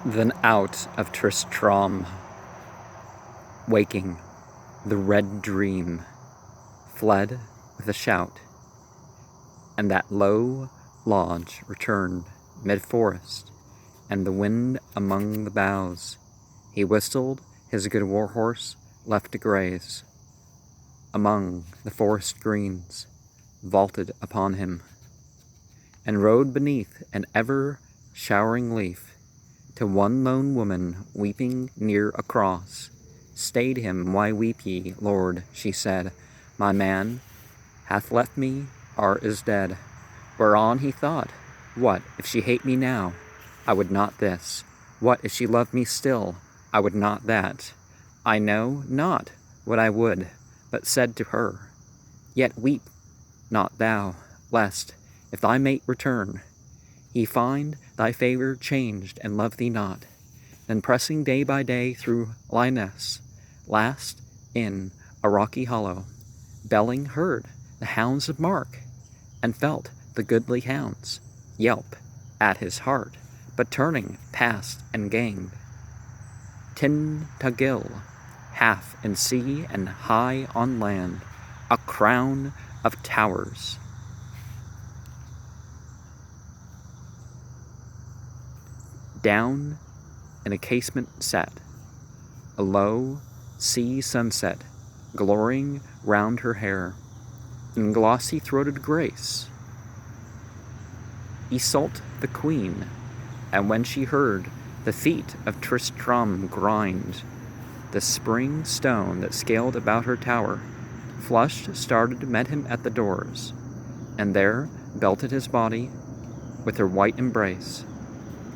Then out of Tristram, waking, the red dream fled with a shout, and that low lodge returned mid-forest, and the wind among the boughs. He whistled his good war-horse left to graze among the forest greens, vaulted upon him, and rode beneath an ever-showering leaf, till one lone woman, weeping near a cross, stayed him. "Why weep ye, Lord?" she said. "My man hath left me, or is dead." Whereon he thought, "What if she hate me now? I would not this. What if she love me still? I would not that. I know not what I would, but said to her, Yet weep not thou, lest, if thy mate return, he find thy favour changed and love thee not." Then pressing day by day through Lyonnesse, last in a rocky hollow, Belling heard the hounds of Mark, and felt the goodly hounds yelp at his heart, but turning past and gained Tintagel, half in sea and high on land, a crown of towers. Down in a casement sat a low sea sunset, glorying round her hair, in glossy-throated grace, Iseult the queen. And when she heard the feet of Tristram grind the spring stone that scaled about her tower, flushed, started, met him at the doors, and there belted his body with her white embrace,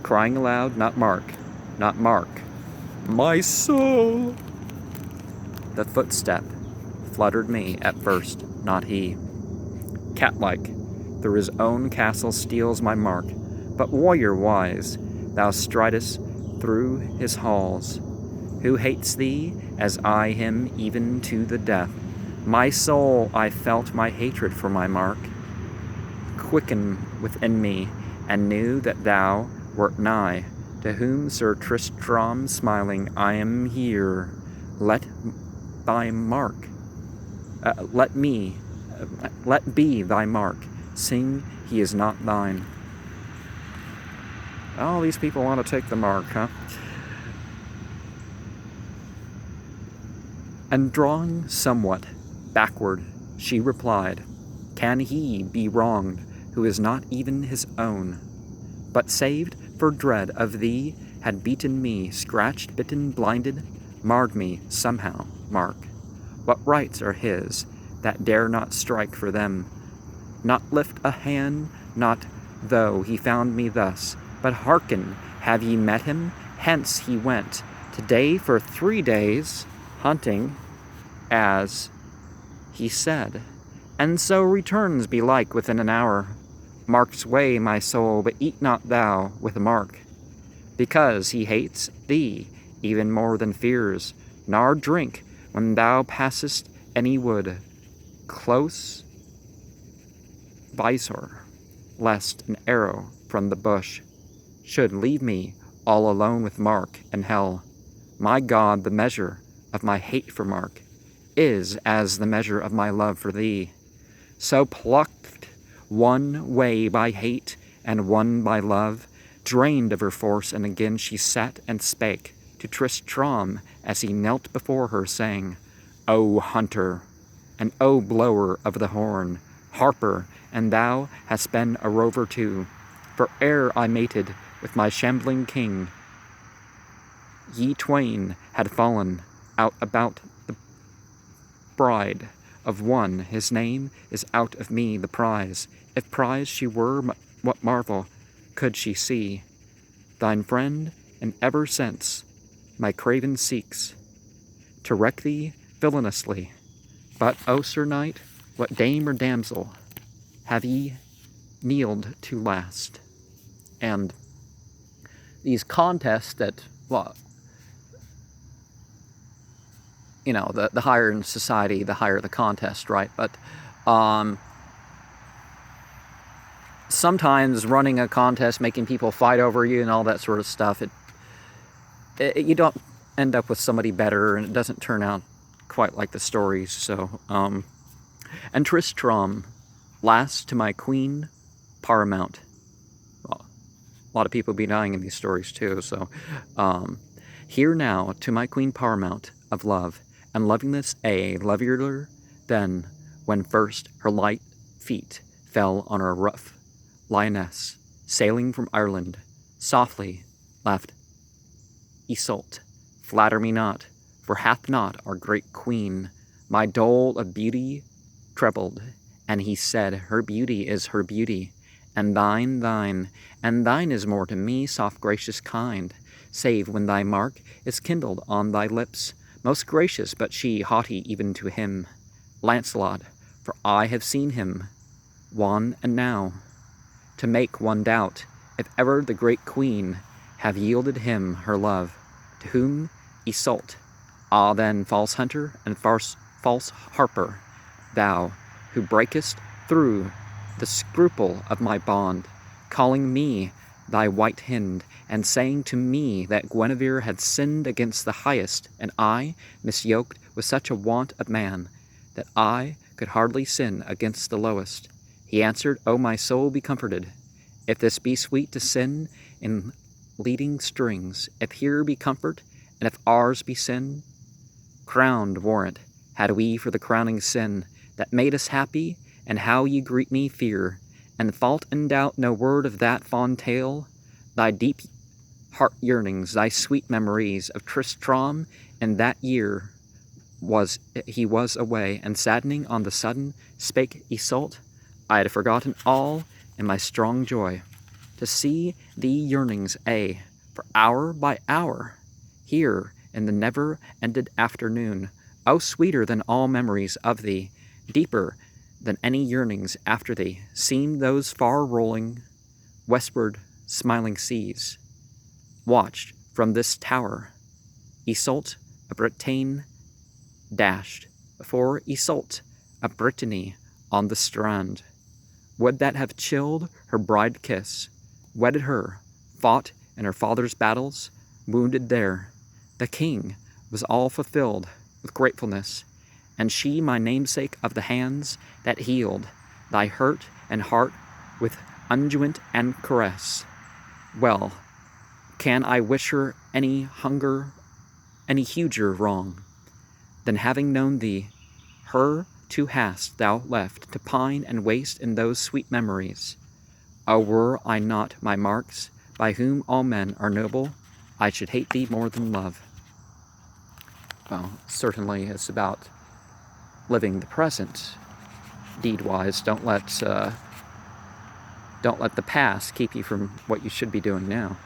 crying aloud, "Not Mark, not Mark, my soul!" The footstep fluttered me at first, not he. Cat-like, through his own castle steals my Mark, but warrior-wise, thou stridest through his halls. Who hates thee as I him even to the death? My soul, I felt my hatred for my Mark quicken within me, and knew that thou wert nigh, to whom Sir Tristram smiling, "I am here. Let thy Mark, let be thy Mark, sing he is not thine." All these people want to take the Mark, huh? And drawing somewhat backward, she replied, "Can he be wronged who is not even his own? But saved for dread of thee, had beaten me, scratched, bitten, blinded, marred me somehow, Mark. What rights are his that dare not strike for them? Not lift a hand, not though he found me thus. But hearken, have ye met him? Hence he went today for 3 days, hunting, as he said, and so returns belike within an hour. Mark's way, my soul, but eat not thou with Mark, because he hates thee even more than fears, nor drink when thou passest any wood, close visor, lest an arrow from the bush should leave me all alone with Mark and hell. My God, the measure of my hate for Mark is as the measure of my love for thee. So plucked one way by hate and one by love, drained of her force, and again she sat and spake to Tristram as he knelt before her, saying, "O hunter, and O blower of the horn, harper, and thou hast been a rover too, for ere I mated with my shambling king, ye twain had fallen out about the bride of one. His name is out of me the prize. If prize she were, what marvel could she see? Thine friend, and ever since my craven seeks to wreck thee villainously. But, O Sir Knight, what dame or damsel have ye kneeled to last?" And these contests that, well, you know, the higher in society, the higher the contest, right? But sometimes running a contest, making people fight over you and all that sort of stuff, you don't end up with somebody better, and it doesn't turn out quite like the stories. So, and Tristram, last to my queen paramount. Well, a lot of people be dying in these stories too. So, here now to my queen paramount of love, and lovingness a lovelier than when first her light feet fell on our rough lioness, sailing from Ireland. Softly laughed Iseult, flatter me not, for hath not our great queen my dole of beauty trebled? And he said, her beauty is her beauty, and thine thine, and thine is more to me, soft gracious kind, save when thy mark is kindled on thy lips, most gracious, but she haughty even to him, Lancelot, for I have seen him, wan and now, to make one doubt, if ever the great queen have yielded him her love, to whom Iseult. Ah, then, false hunter and false harper, thou, who breakest through the scruple of my bond, calling me thy white hind, and saying to me that Guinevere had sinned against the highest, and I, misyoked with such a want of man, that I could hardly sin against the lowest. He answered, O my soul, be comforted. If this be sweet to sin in leading strings, if here be comfort, and if ours be sin, crowned warrant had we for the crowning sin that made us happy, and how ye greet me fear, and fault and doubt no word of that fond tale, thy deep heart yearnings, thy sweet memories of Tristram in that year he was away, and saddening on the sudden spake Iseult, I had forgotten all in my strong joy, to see thee yearnings, for hour by hour, here in the never-ended afternoon, O sweeter than all memories of thee, deeper than any yearnings after thee, seem those far-rolling, westward smiling seas, watched from this tower, Iseult, a Bretagne, dashed before Iseult, a Brittany on the strand, would that have chilled her bride kiss, wedded her, fought in her father's battles, wounded there. The king was all fulfilled with gratefulness, and she my namesake of the hands that healed thy hurt and heart with unguent and caress. Well, can I wish her any huger wrong, than having known thee, her too hast thou left to pine and waste in those sweet memories. O were I not my marks, by whom all men are noble, I should hate thee more than love. Well, certainly it's about living the present, deed-wise. Don't let the past keep you from what you should be doing now.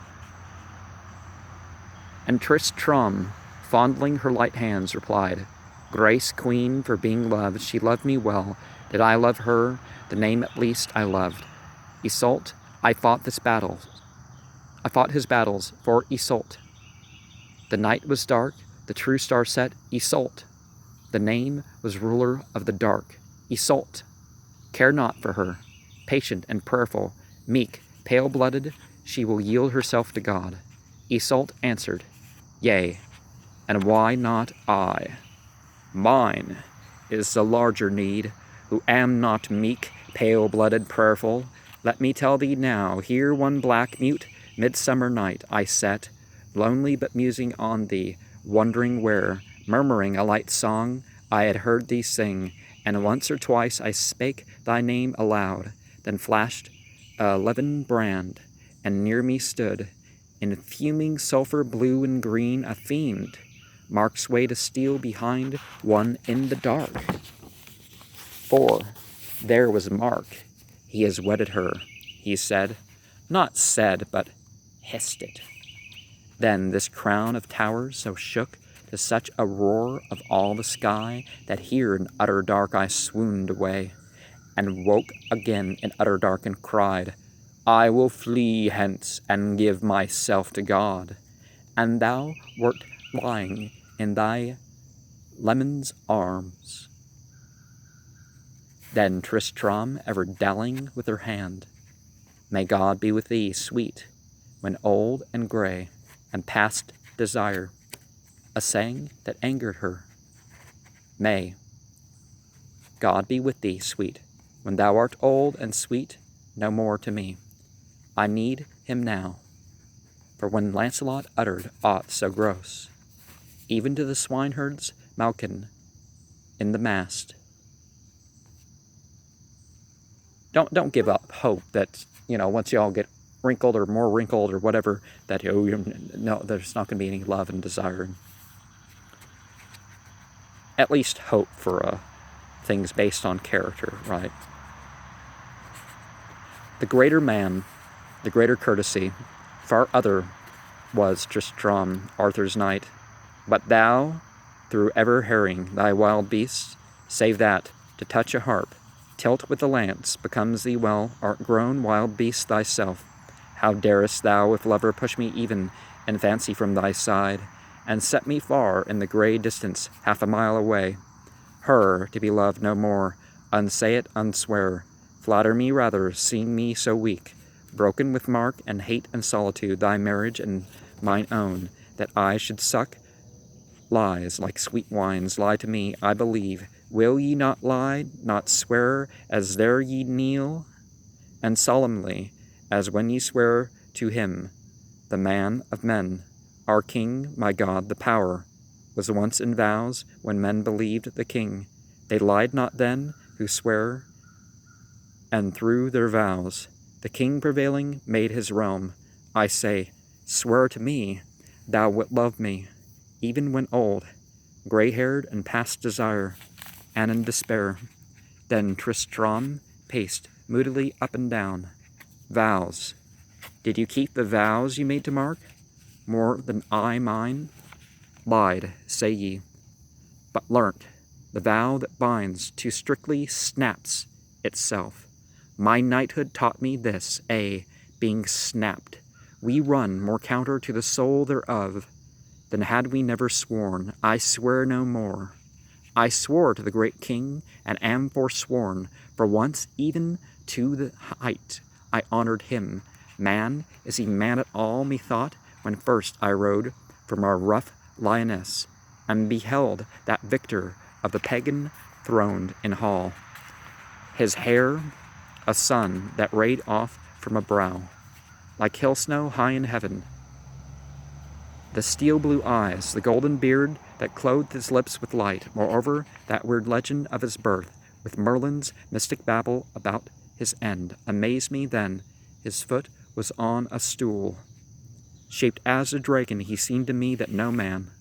And Tristram, fondling her light hands, replied, Grace, queen, for being loved, she loved me well. Did I love her? The name at least I loved. Iseult, I fought his battles for Iseult. The night was dark, the true star set, Iseult. The name was ruler of the dark, Iseult. Care not for her, patient and prayerful, meek, pale-blooded, she will yield herself to God. Iseult answered, Yea, and why not I? Mine is the larger need, who am not meek, pale-blooded, prayerful. Let me tell thee now, here one black, mute, midsummer night I sat, lonely but musing on thee, wondering where, murmuring a light song, I had heard thee sing, and once or twice I spake thy name aloud, then flashed a levin brand, and near me stood, in fuming sulphur blue and green, a fiend, Mark's way to steal behind one in the dark. For there was Mark, he has wedded her, he said, not said, but hissed it. Then this crown of towers so shook to such a roar of all the sky, that here in utter dark I swooned away, and woke again in utter dark and cried, I will flee hence and give myself to God. And thou wert lying in thy leman's arms. Then Tristram, ever dallying with her hand, May God be with thee, sweet, when old and grey, and past desire, a saying that angered her. May God be with thee, sweet, when thou art old and sweet no more to me. I need him now. For when Lancelot uttered aught so gross, even to the swineherd's malkin in the mast. Don't give up hope that, once you all get wrinkled or more wrinkled or whatever, that, no, there's not going to be any love and desire. At least hope for things based on character, right? The greater man, the greater courtesy, far other was Tristram, Arthur's knight. But thou, through ever harrying thy wild beasts, save that, to touch a harp, tilt with the lance, becomes thee well, art grown wild beast thyself. How darest thou, if lover, push me even in fancy from thy side, and set me far in the grey distance, half a mile away? Her, to be loved no more, unsay it, unswear. Flatter me rather, seeing me so weak, broken with mark and hate and solitude, thy marriage and mine own, that I should suck lies like sweet wines. Lie to me, I believe. Will ye not lie, not swear, as there ye kneel, and solemnly, as when ye swear to him, the man of men, our king, my God, the power, was once in vows when men believed the king. They lied not then who swear, and through their vows the king prevailing made his realm. I say, swear to me, thou wilt love me, even when old, grey-haired and past desire, and in despair. Then Tristram paced moodily up and down. Vows. Did you keep the vows you made to Mark? More than I mine? Lied, say ye, but learnt the vow that binds too strictly snaps itself. My knighthood taught me this, being snapped, we run more counter to the soul thereof than had we never sworn. I swear no more. I swore to the great king, and am forsworn, for once even to the height I honored him. Man, is he man at all, methought, when first I rode from our rough lioness, and beheld that victor of the pagan throned in hall. His hair, a sun that rayed off from a brow, like hill snow high in heaven. The steel blue eyes, the golden beard that clothed his lips with light, moreover, that weird legend of his birth, with Merlin's mystic babble about his end, amazed me then. His foot was on a stool. Shaped as a dragon, he seemed to me no man,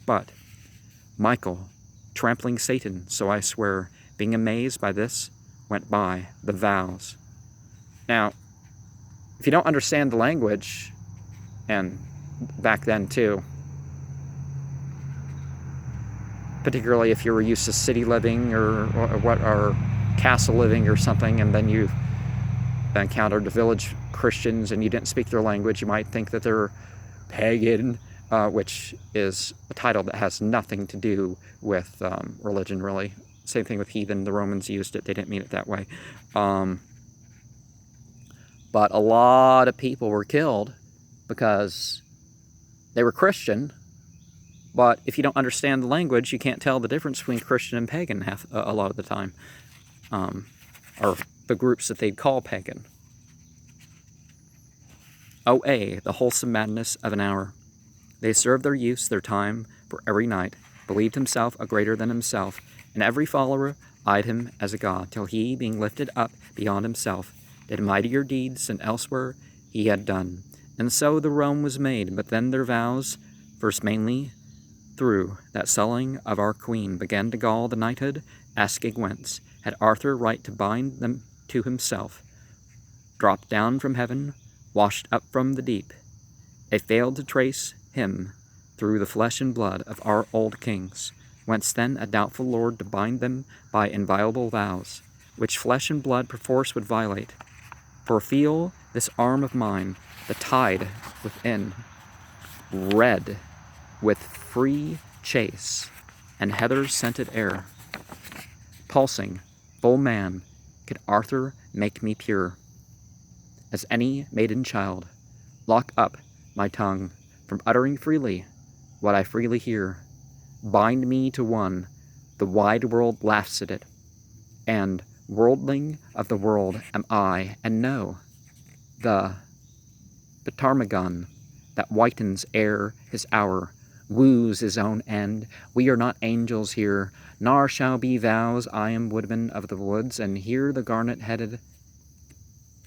but Michael, trampling Satan, so I swear, being amazed by this, went by the vows. Now, if you don't understand the language, and back then too, particularly if you were used to city living or castle living or something, and then you encountered the village Christians and you didn't speak their language, you might think that they're pagan, which is a title that has nothing to do with religion, really. Same thing with heathen. The Romans used it. They didn't mean it that way. But a lot of people were killed because they were Christian. But if you don't understand the language, you can't tell the difference between Christian and pagan a lot of the time. Or the groups that they'd call pagan. The wholesome madness of an hour. They served their use, their time, for every knight believed himself a greater than himself, and every follower eyed him as a god, till he, being lifted up beyond himself, did mightier deeds than elsewhere he had done. And so the realm was made, but then their vows, first mainly through that sullying of our queen, began to gall the knighthood, asking whence had Arthur right to bind them to himself. Dropped down from heaven, washed up from the deep, they failed to trace him through the flesh and blood of our old kings. Whence then a doubtful lord to bind them by inviolable vows, which flesh and blood perforce would violate? For feel this arm of mine, the tide within, red with free chase and heather-scented air. Pulsing, full man, could Arthur make me pure as any maiden child, lock up my tongue from uttering freely what I freely hear. Bind me to one, the wide world laughs at it, and worldling of the world am I, and know the ptarmigan that whitens ere his hour woos his own end. We are not angels here, nor shall be vows. I am woodman of the woods, and hear the garnet-headed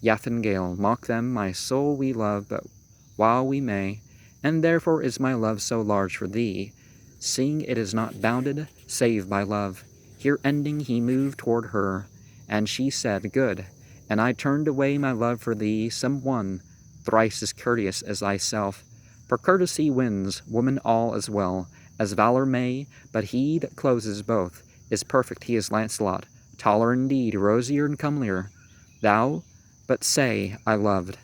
yaffingale mock them. My soul we love, but while we may, and therefore is my love so large for thee, seeing it is not bounded save by love. Here ending he moved toward her, and she said, Good. And I turned away my love for thee, some one thrice as courteous as thyself. For courtesy wins woman all as well as valor may, but he that closes both is perfect. He is Lancelot, taller indeed, rosier and comelier. Thou but say, I loved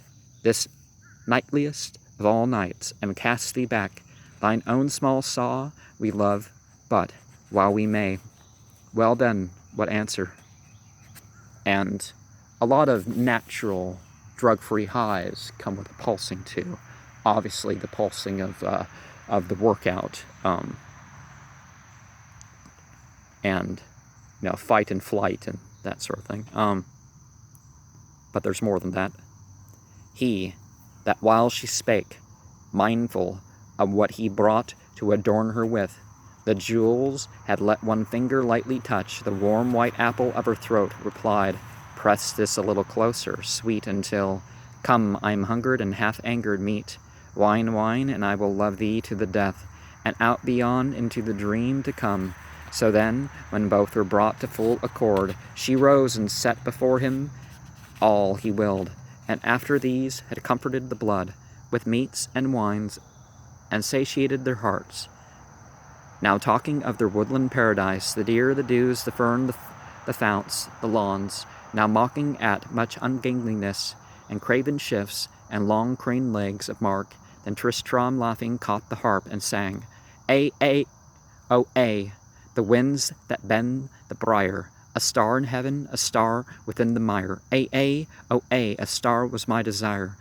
this knightliest of all knights, and cast thee back. Thine own small saw we love, but while we may. Well then, what answer? And a lot of natural drug-free highs come with the pulsing too. Obviously, the pulsing of the workout, and fight and flight and that sort of thing. But there's more than that. He, that while she spake, mindful of what he brought to adorn her with, the jewels had let one finger lightly touch the warm white apple of her throat, replied, Press this a little closer, sweet, until, Come, I am hungered and half-angered meat. Wine, wine, and I will love thee to the death, and out beyond into the dream to come. So then, when both were brought to full accord, she rose and set before him all he willed, and after these had comforted the blood with meats and wines, and satiated their hearts. Now talking of their woodland paradise, the deer, the dews, the fern, the founts, the lawns, now mocking at much ungainliness, and craven shifts, and long craned legs of Mark, then Tristram laughing caught the harp and sang, oh, the winds that bend the briar, a star in heaven, a star within the mire. Oh, a star was my desire,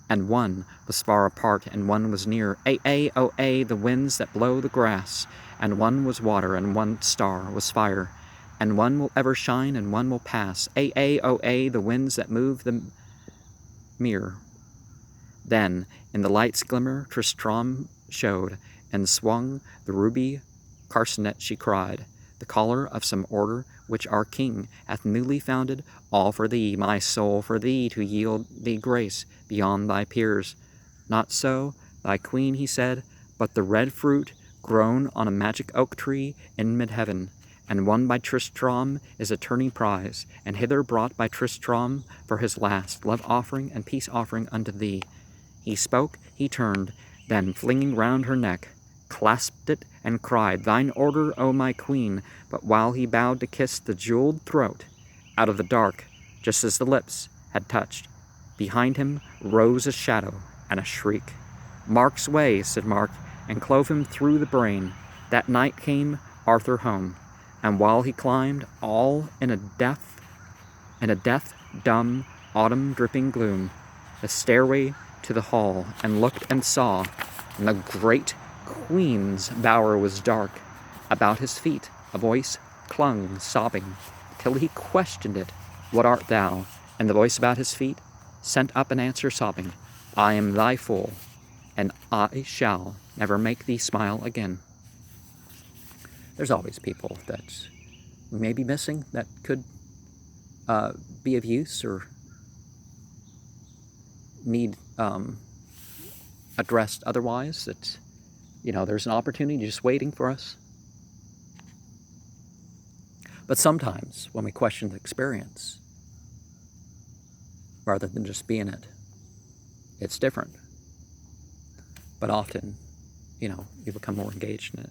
and one was far apart, and one was near. Oh, the winds that blow the grass, and one was water, and one star was fire, and one will ever shine, and one will pass. Oh, the winds that move the mirror. Then, in the light's glimmer, Tristram showed, and swung the ruby carcanet, she cried, the collar of some order which our king hath newly founded, all for thee, my soul, for thee, to yield thee grace beyond thy peers. Not so, thy queen, he said, but the red fruit grown on a magic oak tree in mid-heaven, and won by Tristram is a tourney prize, and hither brought by Tristram for his last love-offering and peace-offering unto thee. He spoke, he turned, then flinging round her neck, clasped it, and cried, Thine order, O my queen. But while he bowed to kiss the jeweled throat, out of the dark, just as the lips had touched, behind him rose a shadow and a shriek. Mark's way, said Mark, and clove him through the brain. That night came Arthur home, and while he climbed, all in a deaf, dumb, autumn-dripping gloom, the stairway to the hall, and looked and saw, and the great queen's bower was dark. About his feet a voice clung, sobbing, till he questioned it, What art thou? And the voice about his feet sent up an answer, sobbing, I am thy fool, and I shall never make thee smile again. There's always people that we may be missing that could be of use or need addressed otherwise. That there's an opportunity just waiting for us. But sometimes when we question the experience, rather than just being it, it's different. But often, you become more engaged in it.